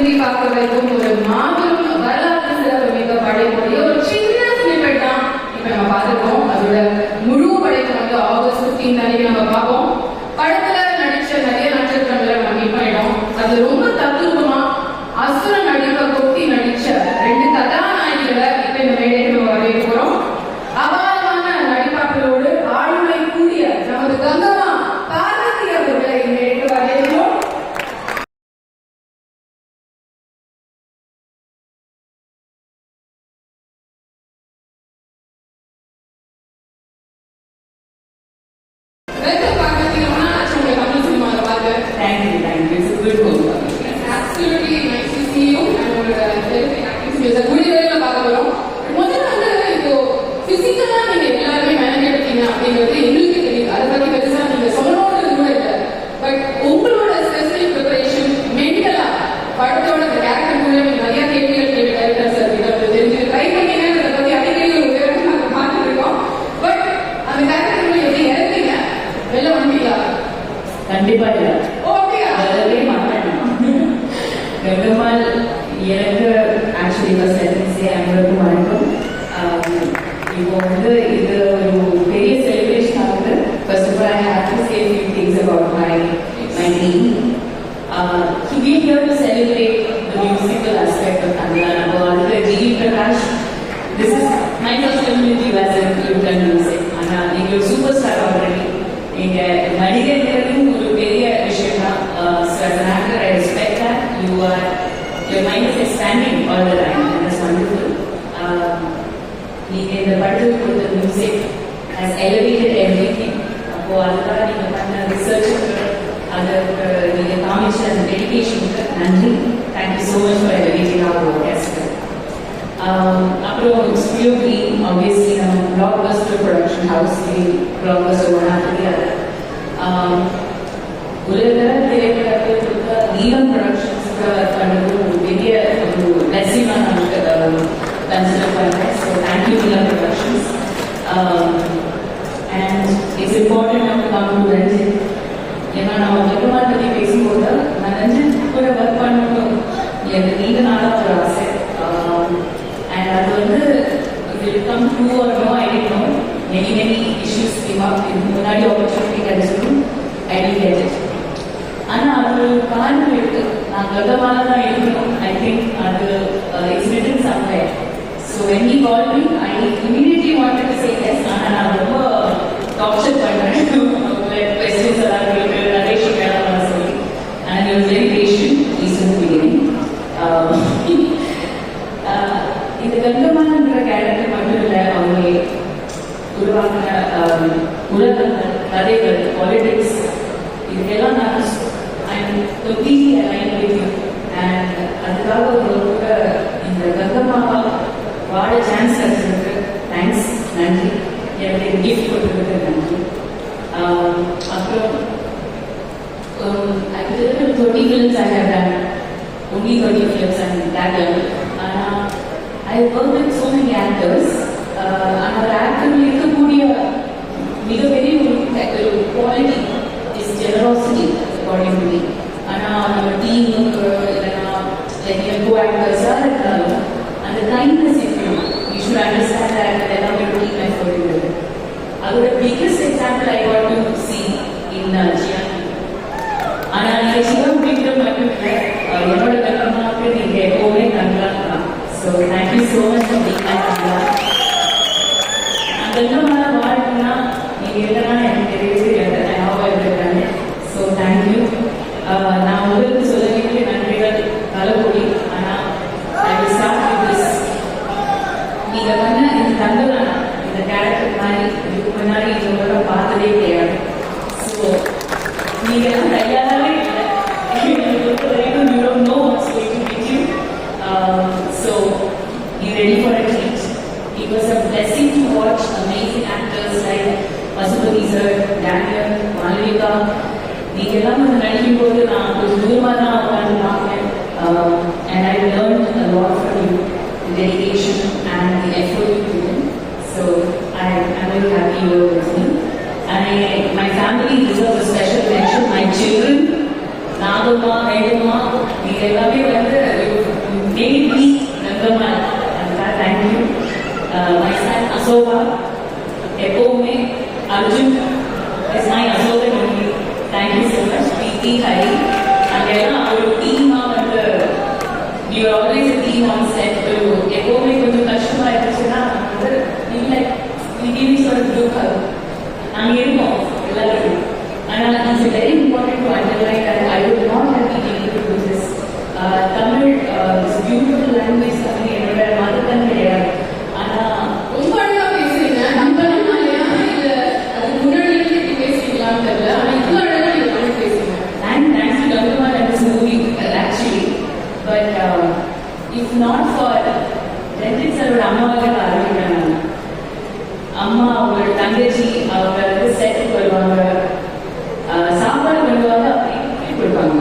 திரும்பி பார்க்க வைக்கும் ஒரு மாபெரும் வரலாற்று சிறப்புமிக்க படைப்புடைய ஒரு சின்ன ஸ்னிப்பெட் தான் இப்ப நம்ம பார்த்துருக்கோம். அதோட முழு படைப்பு வந்து ஆகஸ்ட் 15 அன்னைக்கு நம்ம பார்ப்போம். படத்துல நடிச்ச நிறைய நட்சத்திரங்களை நம்ம மீட் பண்ணிட்டோம். அது ரொம்ப தத்ரூபமா அசுர நடிப்பை கொட்டி நடிச்ச 2 கதாநாயகிகளை இப்ப இந்த மேடைக்கு நம்ம வரவேற்க போறோம். அபாரமான நடிப்பாளர்களோடு ஆளுமை கூடிய நமது கங்கம்மா பார்வதி அவர்களை இந்த மேடைக்கு வரவேற்கிறோம். Welcome Parvati, ரொம்ப நாளாச்சு உங்களை தமிழ் சினிமாவை பார்க்க. Thank you. It's a good home. It's absolutely nice to see you. நம்மளோட acting skills கூடிய விரைவில் பார்க்க போறோம். முதல்ல வந்து இப்போ பிசிக்கலா நீங்க எல்லாருமே மேனேஜ் எடுத்தீங்க அப்படிங்கிறது எங்களுக்கு தெரியுது. அதை பத்தி பெருசா நீங்க சொல்லணும்ன்றது கூட இல்லை. பட் உங்களோட ஸ்பெசிபிக் ப்ரிப்பரேஷன் மென்டலா படத்தோட அந்த கேரக்டர் கூட நீங்க நிறைய கேள்விகள் கேட்டு டைரக்டர் சார் கிட்ட தெரிஞ்சு ட்ரை பண்ணீங்கன்றதை பத்தி அடிக்கடி ஒரு விவரம் நாங்க பார்த்துட்டு இருக்கோம். பட் அந்த கேரக்டர் கூட எப்படி இறந்தீங்க வெளில வந்தீங்களா? கண்டிப்பா இல்ல. ஓ அப்படியா? அதவே மாட்டேன். கங்கம்மாள் எனக்கு ஆக்சுவலி ஃபர்ஸ்ட் சென்டென்ஸே அனைவருக்கும் வணக்கம். இப்போ வந்து இது ஒரு பெரிய செலிப்ரேஷன் ஆகுது. First of all I have to say few things about my team. We are here to celebrate the musical aspect of Kannada. நம்ம அதுக்கு GV Prakash, this is my first film with you as a lieutenant music. ஆனா நீங்க ஒரு super star already. நீங்க நடிகர்களும் ஒரு பெரிய விஷயம் தான். So as an actor, I respect that. Your mind is expanding all the time, and that's wonderful. நீங்க இந்த படத்துக்கு கொடுத்த மியூசிக் has elevated everything. அப்போ அதுக்காக நீங்க பண்ண ரிசர்ச்சுக்கு அதற்கு நீங்க காமிச்ச அந்த டெடிகேஷனுக்கு நன்றி. Thank you so much for elevating our work. அப்புறம் ஸ்டுடியோ டீம், ஆப்வியஸ்லி நம்ம blockbuster production house, blockbuster ஒன்றா தெரியாது. உலக திரைப்படத்தை கொடுத்த நீலம் ப்ரொடக்ஷன்ஸ்க்கு பண்ணது ஒரு பெரிய ஒரு பிளெஸிங்காக நமக்கு கன்சிடர் பண்ணுறேன். ஸோ தேங்க்யூ நீலம் ப்ரொடக்ஷன்ஸ். அண்ட் இட்ஸ் இம்பார்ட்டன்ட் நம்ம கம் டு ரஞ்சித். ஏன்னா நம்ம கங்கம்மாள் பற்றி பேசும்போது நான் ரஞ்சித் கூட ஒர்க் பண்ணணும் எனக்கு நீண்ட நாளாக ஒரு ஆசை. அண்ட் அது வந்து will come true or no, I don't know. Many issues came up. இதுக்கு முன்னாடி ஆப்பர்ச்சுனிட்டி கிடைச்சிடும், I didn't get it. ஆனால் அது காரணம் இருக்கு. நான் கங்கம்மாள் தான் இருக்கணும். I think அது it's written somewhere. So when he called me, I immediately wanted to say yes. ஆனால் நான் ரொம்ப டார்ச்சர் பண்ணுறேன். questions எல்லாம் கேட்டு நரேஷ் கேட்கலாம் சொல்லி. And he was very patient. He's in the beginning. இந்த கங்கம்மாள்ன்ற கேரக்டர் மட்டும் இல்லை, அவங்க உருவாக்கின உலகங்கள், கதைகள், பாலிடிக்ஸ், இதுக்கெல்லாம் நான் completely align with you. And அதுக்காக ஒரு கூட இந்த கங்கம்மாவா வாழ சான்ஸ் கிடைச்சிருக்கு. தேங்க்ஸ், நன்றி. எனக்கு கிஃப்ட் கொடுத்ததுக்கு நன்றி. அப்புறம் I did 30 films I have done, only 30 films and that level. I worked with so many actors. அந்த ஆக்டர்கள் இருக்கக்கூடிய மிகப்பெரிய ஒரு quality is generosity according to me. ஆனால் நம்ம டீமுக்கு இல்லைன்னா லைக் கோ ஆக்டர்ஸாக இருந்தாலும் அந்த கைண்ட்னஸ் இருக்கணும். யூ ஷுட் அண்டர்ஸ்டாண்ட் தட் எல்லாமே டீம் எஃபர்ட் இருக்குது. அதோட biggest example I got to see in ஜியான். ஆனால் நீங்கள் சிவம் பிடிக்கிற மட்டும் இல்லை, என்னோட கங்கம்மாவுக்கு நீங்கள் எப்போவுமே நல்லா இருக்கலாம். So thank you so much for being my friend. அந்த கங்கம்மாள வாழ்க்கைனா நீங்க இல்லைன்னா எனக்கு தெரியவே தெரியாது. I know I've done it. So thank you. நான் உங்களுக்கு சொல்ல வேண்டிய நன்றிகள் பலபடி. ஆனால் I will start with this. நீங்க பண்ண இந்த கங்கம்மாள் இந்த கேரக்டர் மாதிரி இதுக்கு முன்னாடி இதோட பார்த்ததே கிடையாது. ஸோ நீங்க எல்லாம் தயாராகவே இல்லை. You don't know what's going to meet you. So be ready for a treat. It was a blessing to watch amazing actors like Pasupati sir, Daniel, Malavika. நீங்க எல்லாம் வந்து நடிக்கும் போது நான் கொஞ்சம் தூரமாக தான் உட்காந்து பார்ப்பேன். And I learned a lot from you, the dedication and the effort you put in. So I'm very happy you were with me. And my family deserves a special mention. My children, Nagama, Vedama, நீங்க எல்லாமே வந்து made me Nandaman. And thank you. My son Asoka, Epome, Arjun is my Asoka only. Thank you so much. Preeti, Hari. And then our team we were always a team on set. Epome கொஞ்சம் கஷ்டமா இருந்துச்சுன்னா we give each other group hug. நாங்க இருக்கோம் எல்லாரும். ஆனால் it's very important to underline that I would not have been able to do this. Tamil is beautiful language. Tamil என்னோட mother tongue கிடையாது. ஆனா ரொம்ப அழகா பேசுறீங்க. நம்பனாலயா இல்ல அது முன்னாடி இருந்து பேசுறீங்களான்னு தெரியல. ஆனா இவ்வளவு அழகா நீங்க தமிழ் பேசுறீங்க. And thanks to Gangaman and this movie actually. But if not for Ranjit sir ஓட அம்மாவாக ஆரம்பிக்கிறாங்க. அம்மா அவங்களோட தங்கச்சி அவங்க வந்து செட்டுக்கு வருவாங்க, சாப்பாடு பண்ணுவாங்க, அப்படி கொடுப்பாங்க.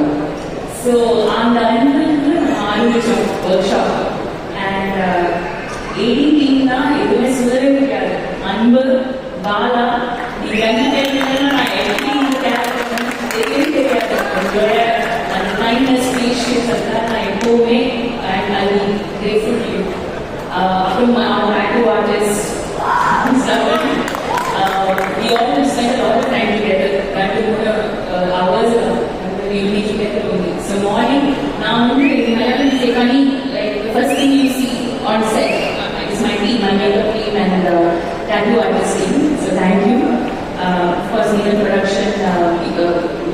ஸோ அந்த அன்புக்கு நம்ம ஆரம்பிச்சோம் workshop. And AD team தான் எதுவுமே சொல்லவே முடியாது. அன்பு, பாலா, நீங்க ரெண்டு பேருனா நான் எப்படி இந்த கேரக்டர் தெரியாது. உங்களோட அந்த கைண்ட்னஸ், பேஷன்ஸ் அதெல்லாம் நான் எப்பவுமே and I will grateful to you. அப்புறம் அவங்க active artist we all spent a lot of time together, 2 hours we will be together only. So morning, now say funny, like the first thing you see on set is my team, my makeup team and tattoo artist team. So thank you. Of course, Neil production,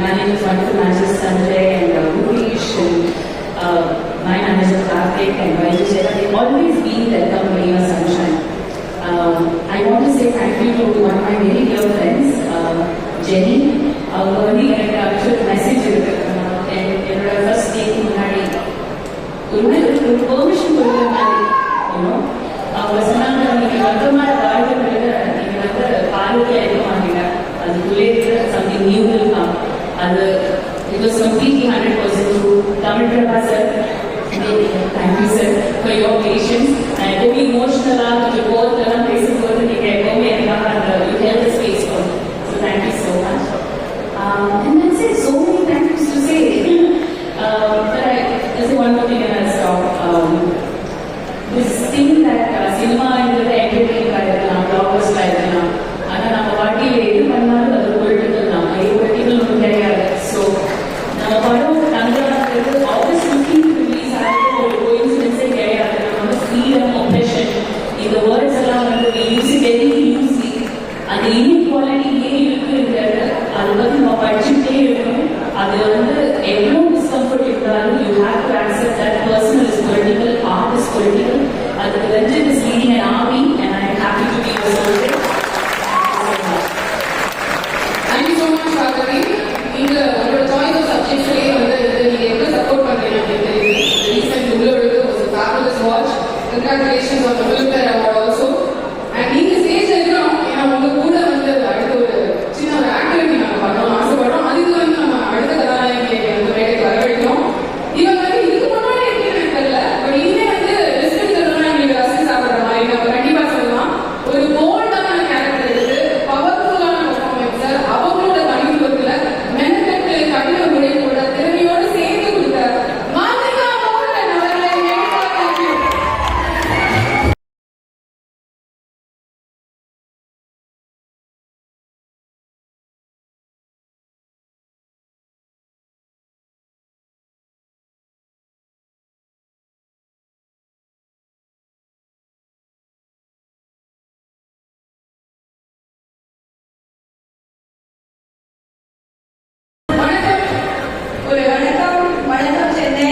managers, wonderful managers Sanjay and Rupesh and my manager Karthik and Vaiju, they've always been welcome to your sunshine. I want to say thank you to one of my very dear friends, Jenny. அவங்க வந்து எனக்கு actual message இருக்கு. என்னோட first டேக்கு முன்னாடி ஒரு permission கொடுக்குற மாதிரி அவங்க சொன்னாங்க, நீங்கள் வந்தமான வாழ்க்கைகளை நீங்கள் வந்து பார்வையாக இருக்க மாட்டீங்க, அதுக்குள்ளே இருக்கிற சம்திங் நியூ இருக்கான். அது it was completely 100% true. Tamil Prabha sir, thank you sir for your patience. நான் எப்பவுமே இமோஷனலாக கொஞ்சம் கோவத்தெல்லாம் பேசும்போது நீங்கள் எப்பவுமே எனக்காக அந்த you held the space for me. So thank you so much. And that's it. So many thanks to say. But there's one more thing and I'll stop. This thing that cinema என்றது entertainment இருக்கலாம், blockbuster இருக்கலாம். ஆனால் நம்ம வாழ்க்கையில் எது பண்ணாலும் அது political தான். அது பொலிட்டிக்கல் ஒன்றும் கிடையாது. ஸோ நம்ம படம் தங்கறது ஆகஸ்ட் 15 ரிலீஸ் ஆகிட்டு ஒரு கோயின்சிடன்ஸே கிடையாது. நம்ம வந்து ஃப்ரீடம், ஒப்ரெஷன் இந்த வேர்ட்ஸ் எல்லாம் வந்து we use it very loosely. அந்த இன்இக்வாலிட்டி ஏன் இருக்குன்றது அது வந்து நம்ம படிச்சுட்டே இருக்கணும். அது வந்து எவ்வளோ டிஸ்கம்ஃபர்ட் இருந்தாலும் you have to accept that person is political, art is political. அதுக்கு Ranjit is leading an army and I am happy to be a soldier. Thank you so much, Bhargavi. நீங்க உங்களோட சாய்ஸ் ஆஃப் சப்ஜெக்ட்ஸ்லயே வந்து நீங்க எவ்வளவு support பண்றீங்க அப்படின்னு தெரியுது. Recent உங்களோட was a fabulous watch. Congratulations on the Filmfare Award also. And நீங்க ஸ்டேஜ்ல இருக்கணும். ஏன்னா உங்க கூட வந்து அடுத்த ஒரு சின்ன ஒரு ஆக்டிவிட்டி நாங்க பண்ணோம் ஆசைப்படுறோம். அதுக்கு வந்து நம்ம அடுத்த கதாநாயகியை வந்து மேடைக்கு வரவேற்கிறோம். இவங்க வந்து இதுக்கு முன்னாடி எப்படின்னு தெரியல, பட் இனிமே வந்து ரெசிடென்ட் கதாநாயகி ரசித்து சாப்பிடுற மாதிரி நம்ம கண்டிப்பா சொல்லலாம். ஒரு போல்டான கேரக்டர் எடுத்து பவர்ஃபுல்லான பெர்ஃபார்மன்ஸ் அவங்களோட தனித்துவத்துல மெனக்கெட்டு கடின முறைகளோட திறமையோடு சேர்த்து கொடுத்த மாலிகா மோகன் அவர்களை மேடைக்கு வணக்கம் சென்னை.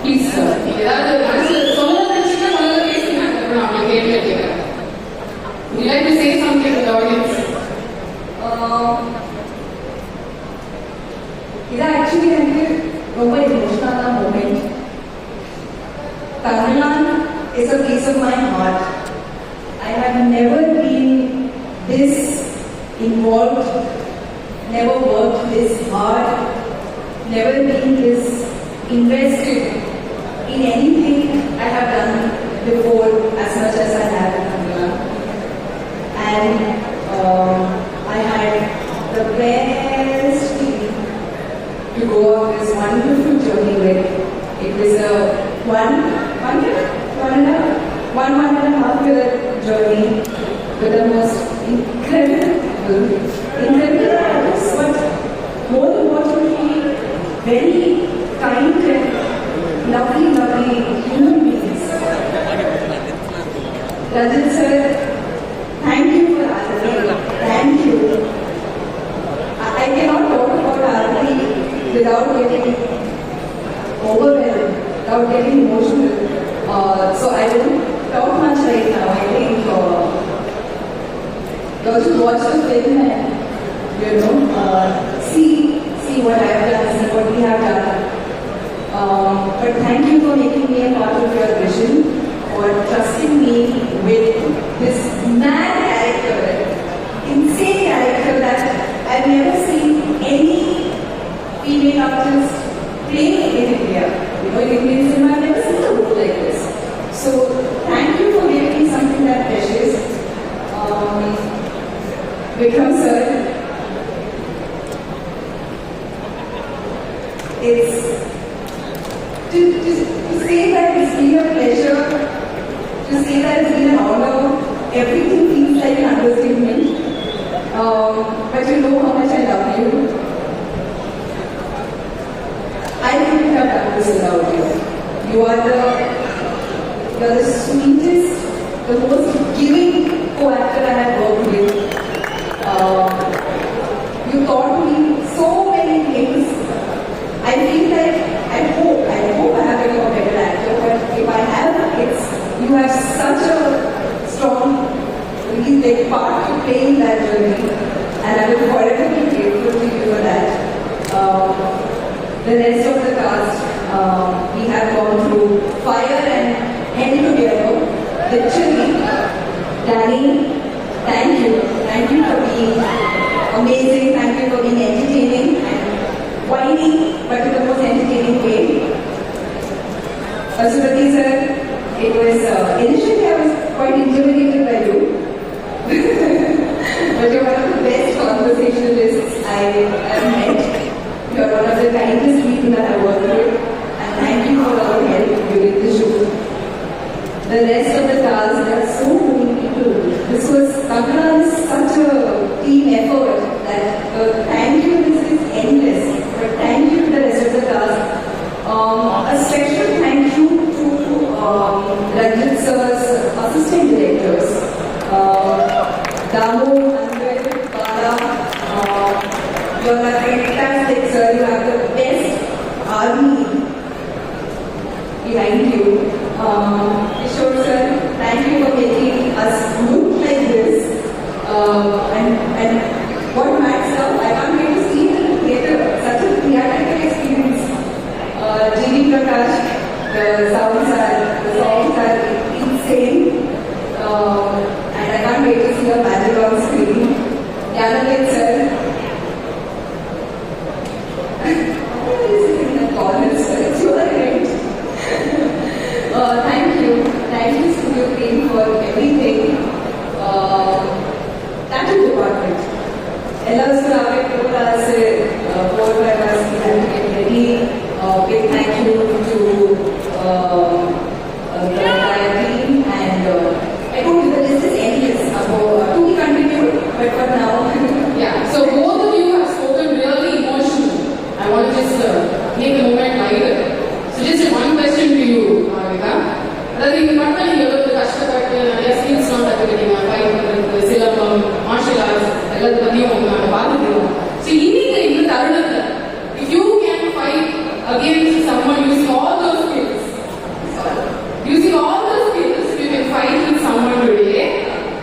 ப்ளீஸ் சார், நீங்க ஏதாவது மனசுல சொல்ல நினைச்சீங்கன்னா முதல்ல பேசுங்க. அதுக்கப்புறம் நான் உங்களுக்கு கேள்வி கேட்கிறேன். Would you like to say something to the audience? இது ஆக்சுவலி எனக்கு ரொம்ப எமோஷனலான moment. Tamil is a piece of my heart. I have never been this involved, never worked this hard, never been this invested in anything I have done before as much as I have in Tamil. And I had the It was a one and a half year journey with the most incredible artists, but more importantly, very kind and lovely human beings. Rajat sir, thank you for Aarti. Thank you. I cannot talk about Aarti without getting overwhelmed, without getting emotional. So I won't talk much right now. I think you should watch the film and see what I have done, see what we have done. But thank you for making me a part of your vision, for trusting me with this mad character, insane character that I've never seen any female artist play in India. In Indian cinema, I've never seen a role like this. So thank you for giving me something that precious. Vikram sir, it's to say that it's been a pleasure, to say that it's been an honor, everything feels like an understatement. But you know how much I love you. I couldn't have done this without you. You are the sweetest, the most giving co-actor I have worked with. You taught me so many things. I feel like I hope I have become a better actor, but if I have, you have such a strong, really big part to play in that journey, and I will forever be grateful to you for that. The rest of the cast, we have gone through fire and hell together, literally. Danny, thank you for being amazing, thank you for being entertaining and whiny, but in the most entertaining way. Asupati sir, it was initially I was quite intimidated by you, but you're one of the best conversationalists I have met. You're one of the kindest people that I work with, and thank you for all the help during the show. The rest of the cast, there are so many people. Tangra is such a team effort that thank you is endless. But thank you to the rest of the cast. A special thank you to Ranjit sir's assistant directors. Damu, Andred, Bala, you are fantastic, sir. You have the best army behind you. Kishore sir, thank you for making us look like this. And what Max love, I can't wait to see it in the theatre. Such a theatrical experience. G.V. Prakash, the songs are insane. And I can't wait to see your magic on screen. Yanavit sir. It's your right. Thank you studio team for everything. Tattoo department. Ella Surave told us 4 5 hours we had to get ready. Big thank you to the entire team, and I told you the list is endless. To be continued, but for now. Yeah, so both of you have spoken really emotional. I want to just make the moment lighter. So just one question to you, Marika. அதாவது இந்த படத்தில் நீங்கள் எவ்வளோ கஷ்டப்பட்டு நிறைய ஸ்கில்ஸ்லாம் கற்றுக்கிட்டீங்க, fight பண்ணுறது, silambam, martial arts எல்லாத்தை பற்றியும் நாங்கள் பார்த்துக்கிறோம். ஸோ இன்னைக்கு இந்த தருணத்தில் if you can fight against someone using all those skills, you can fight with someone today,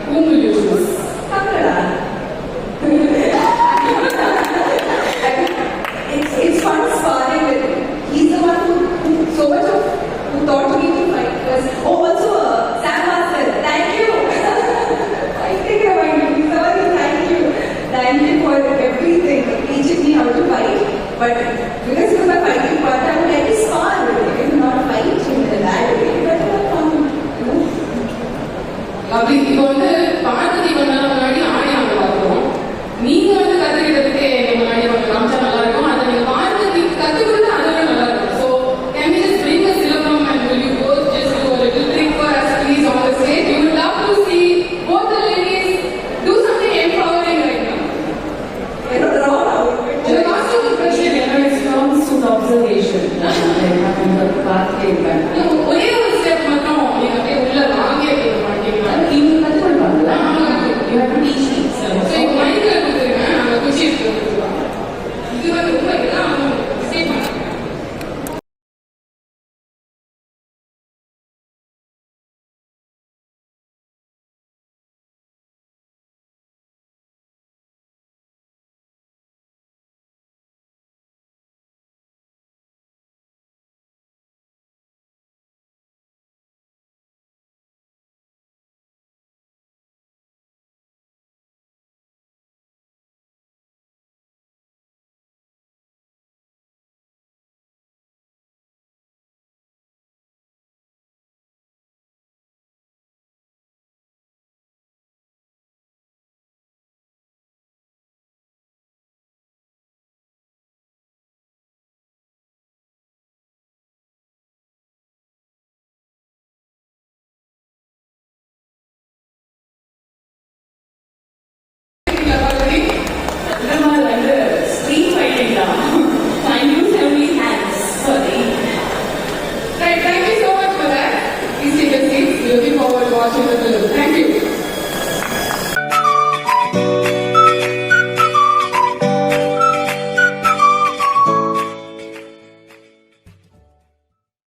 whom will you choose? It's fun sparring with him. He's the one who taught me to fight. Also Sam Master, thank you. I think I might be sorry. Thank you for everything, teaching me how to fight. But because of my fighting part, I would like to spar with him, not fight in a bad way, but அப்படி இப்போ வந்து பார்த்துட்டு கொஞ்ச நாள் முன்னாடி ஆடி நாங்கள் பார்க்குறோம். நீங்க வந்து கற்றுக்கிட்டதுக்கு எங்கள் முன்னாடி கொஞ்சம் காமிச்சா நல்லா இருக்கும். அதை நீங்கள் பார்த்து கற்றுக்கிட்டு அதை விட நல்லா இருக்கும். So can we just bring பார்த்துட்டே இருப்பேன். ஒரே ஒரு ஸ்டெப் மட்டும் நீங்க அப்படியே உள்ள வாங்கி மாட்டீங்களா? இவங்க கற்றுக் கொடுப்பாங்களா? You have to teach me. மைண்ட்ல கொடுத்துருங்க, நாங்க குச்சி எடுத்து கொடுத்துருவாங்க. இது வந்து ரொம்ப எல்லாம் சேவ் பண்ணுங்க. Street fighting தான். I use only hands. Sorry. Right, thank you so much for that. Please take a seat. Looking forward to watching the film. Thank